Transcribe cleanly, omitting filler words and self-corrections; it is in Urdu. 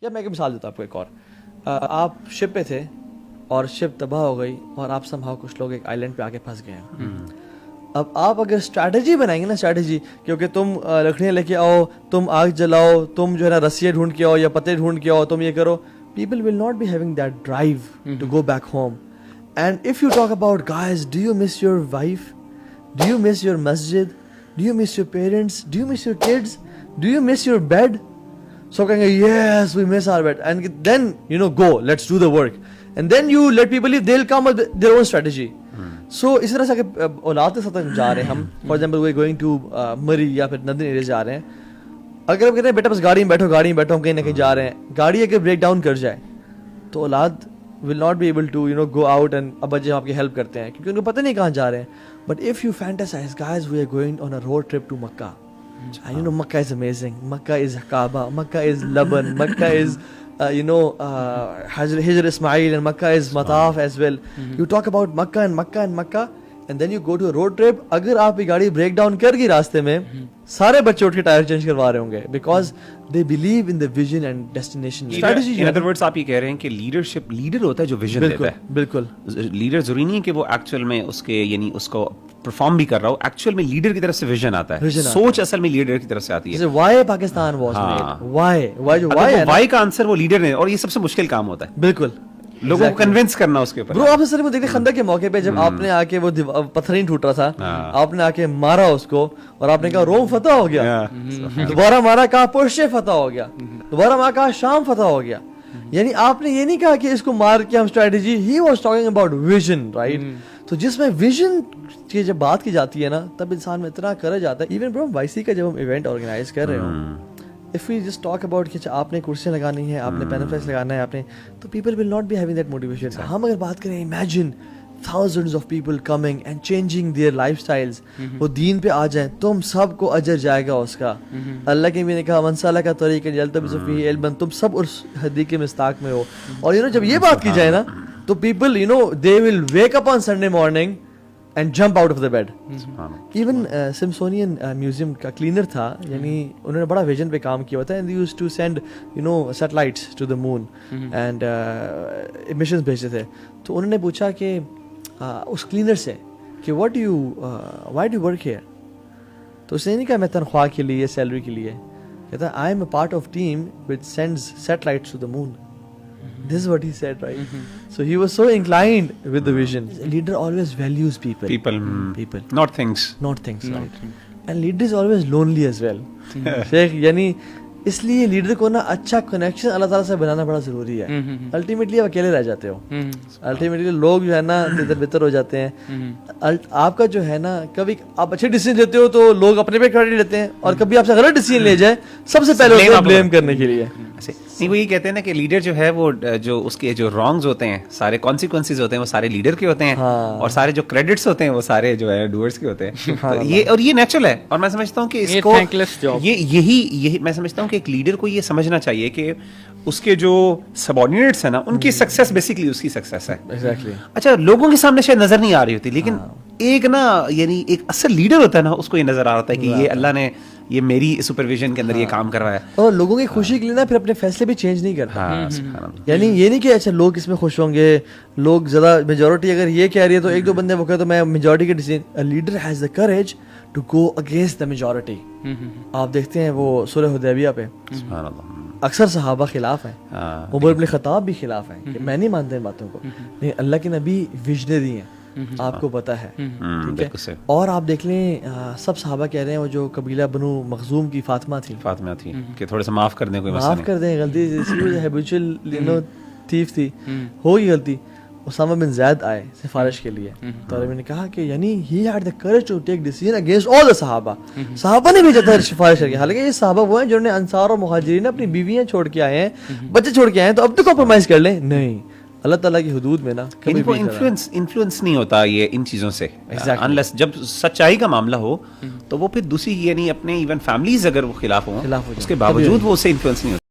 یا میں ایک مثال دیتا ہوں آپ کو ایک اور. آپ شپ پہ تھے اور شپ تباہ ہو گئی اور آپ سمہاؤ کچھ لوگ ایک آئلینڈ پہ آ کے پھنس گئے ہیں. اب آپ اگر اسٹریٹجی بنائیں گے نا, اسٹریٹجی کیونکہ تم لکڑیاں لے کے آؤ, تم آگ جلاؤ, تم جو ہے نا رسیاں ڈھونڈ کے آؤ یا پتے ڈھونڈ کے آؤ, تم یہ کرو, people will not be having that drive to go back home. And if you talk about, guys, do you miss your wife? Do you miss your masjid? Do you miss your parents? Do you miss your kids? Do you miss your bed? So کہیں گے yes we miss our bed, and then you know go, let's do the work, and then you let people live, they'll come with their own strategy. So اس طرح سے کہ اولاد کے ساتھ جا رہے ہیں ہم, for example we going to Murree یا پھر ندن ایریا جا رہے ہیں, اگر ہم کہتے ہیں بیٹا بس گاڑی میں بیٹھو ہم کہیں نہ کہیں جا رہے ہیں, گاڑی اگر بریک ڈاؤن کر جائے تو اولاد will not be able to go out and ابا جی ہم آپ کی ہیلپ کرتے ہیں کیونکہ ان کو پتہ نہیں کہاں جا رہے ہیں. But if you fantasize, guys, we are going on a road trip to Makkah. And you know Makkah is amazing. Makkah is Kaaba. Makkah is Laban. Makkah is Hijr Ismail, and Makkah is Mataf as well. You talk about Makkah and then you go to a road trip. اگر آپ کی گاڑی بریک ڈاؤن کر گئی راستے میں, سارے بچے اٹھ کے ٹائر چینج کروا رہے ہوں گے, because they believe in the vision and destination strategy. In other words, آپ یہ کہہ رہے ہیں کہ لیڈرشپ, لیڈر ہوتا ہے جو ویژن دیتا ہے. بالکل لیڈر ضروری نہیں ہے کہ وہ ایکچوئل میں اس کے یعنی اس کو پرفارم بھی کر رہا ہو, ایکچوئل میں لیڈر کی طرف سے ویژن آتا ہے, سوچ اصل میں لیڈر کی طرف سے آتی ہے. جیسے why Pakistan was made, why کا آنسر وہ لیڈر نے, اور یہ سب سے مشکل کام ہوتا ہے بالکل لوگوں کو کنونس کرنا اس کے اوپر. برو آپ نے سر وہ دیکھیں خندق کے موقع پہ جب آپ نے آ کے وہ پتھر نہیں ٹوٹ رہا تھا, آپ نے آ کے مارا اس کو اور آپ نے کہا روم فتح ہو گیا, دوبارہ مارا کہا پرشے فتح ہو گیا, دوبارہ مارا کہا شام فتح ہو گیا. یعنی آپ نے یہ نہیں کہا کہ اس کو مار کے ہم strategy, he was talking about vision, right. تو جس میں ویژن کی جب بات کی جاتی ہے نا, تب انسان میں اتنا کرج آتا ہے. ایون برو وائی سی کا جب ہم ایونٹ آرگنائز کر رہے ہوں, if we just talk about کہ آپ نے کرسیاں لگانی ہے, آپ نے پین فلیکس لگانا ہے, آپ نے, تو people will not be having that motivation. ہم اگر بات کریں, imagine thousands of people coming and changing their lifestyles, وہ دین پہ آ جائیں, تم سب کو اجر جائے گا اس کا. اللہ کے بھی نے کہا من سلک طریقا یلتمس فیہ علما, تم سب اس حدیث کے مصداق میں ہو. اور جب یہ بات کی جائے نا, تو people they will wake up on Sunday morning and jump out of the bed. Even Smithsonian Museum کا کلینر تھا, یعنی انہوں نے بڑا ویژن پہ کام کیا ہوتا ہے, and they used to send satellites to the moon and emissions بھیجتے تھے. تو انہوں نے پوچھا کہ اس کلینر سے کہ why do you work here. تو اس نے نہیں کہا میں تنخواہ کے لیے, سیلری کے لیے, کہتا I am a part of team which sends satellites to the moon. This is what he said, right? So he was so inclined with the vision. A leader always values people. People. Not things. Right? And leader is always lonely as well. Sheikh, یعنی اس لیے لیڈر کو نا اچھا کنیکشن اللہ تعالیٰ سے بنانا بڑا ضروری ہے. الٹیمیٹلی آپ اکیلے رہ جاتے ہو, الٹیمیٹلی لوگ جو ہے نا تتر بتر ہو جاتے ہیں. آپ کا جو ہے نا, کبھی آپ اچھے ڈیسیجن لیتے ہو تو لوگ اپنے پہ کریڈٹ لیتے ہیں, اور کبھی آپ سے غلط ڈیسیجن لے جائے سب سے پہلے اس کو بلیم کرنے کے لیے. نہیں, وہ یہ کہتے ہیں نا کہ لیڈر جو ہے وہ جو اس کے جو رانگز ہوتے ہیں, سارے کانسیکوینسز ہوتے ہیں, وہ سارے لیڈر کے ہوتے ہیں, اور سارے جو کریڈٹس ہوتے ہیں وہ سارے جو ہے ڈوئرز کے ہوتے ہیں. اور یہ نیچرل ہے, اور میں سمجھتا ہوں کہ اس کو یہی میں سمجھتا ہوں کہ ایک لیڈر کو یہ سمجھنا چاہیے کہ اس کے جو سبارڈینیٹس ہیں نا, ان کی سکسیس بیسیکلی اس کی سکسیس ہے. اچھا, لوگوں کے سامنے شاید نظر نہیں آ رہی ہوتی, لیکن ایک نا یعنی ایک اصل لیڈر ہوتا ہے نا, اس کو یہ نظر آ رہا ہے کہ یہ اللہ نے یہ میری سپرویژن کے اندر یہ کام کروایا. اور لوگوں کی خوشی کے لیے نا پھر اپنے فیصلے بھی چینج نہیں کرتا. یعنی یہ نہیں کہ اچھا لوگ اس میں خوش ہوں گے, لوگ زیادہ میجورٹی اگر یہ کہہ رہی ہے تو ایک دو بندے وہ کہتے تو میں میجورٹی کے decision. Leader has the courage to go against the majority. آپ دیکھتے ہیں وہ صلح حدیبیہ پہ اکثر صحابہ خلاف ہیں, عمر بن خطاب بھی خلاف ہیں کہ میں نہیں مانتا ان باتوں کو, لیکن اللہ کے نبی ویژنری ہیں, آپ کو پتا ہے, ٹھیک ہے. اور آپ دیکھ لیں سب صحابہ کہہ رہے ہیں, وہ جو قبیلہ بنو مخزوم کی فاطمہ تھی کہ تھوڑا سا معاف کر دیں, کوئی معاف کر دیں, غلطی ہیبیچول تھیف تھی, ہوگی غلطی. اسامہ بن زید آئے سفارش کے لیے, تو میں نے کہا کہ یعنی he had the courage to take decision against all the صحابہ. صحابہ نے بھیجا تھا سفارش کر کے, حالانکہ یہ صحابہ وہ ہیں جنہوں نے انصار اور مہاجرین اپنی بیویاں چھوڑ کے آئے ہیں, بچے چھوڑ کے آئے ہیں, تو اب تو کمپرومائز کر لیں. نہیں, اللہ تعالیٰ کی حدود میں نا ان کو انفلوئنس نہیں ہوتا یہ ان چیزوں سے, انلیس جب سچائی کا معاملہ ہو تو وہ پھر دوسری یعنی اپنے ایون فیملیز اگر وہ خلاف ہوں, اس کے باوجود وہ اسے انفلوئنس نہیں ہوتا.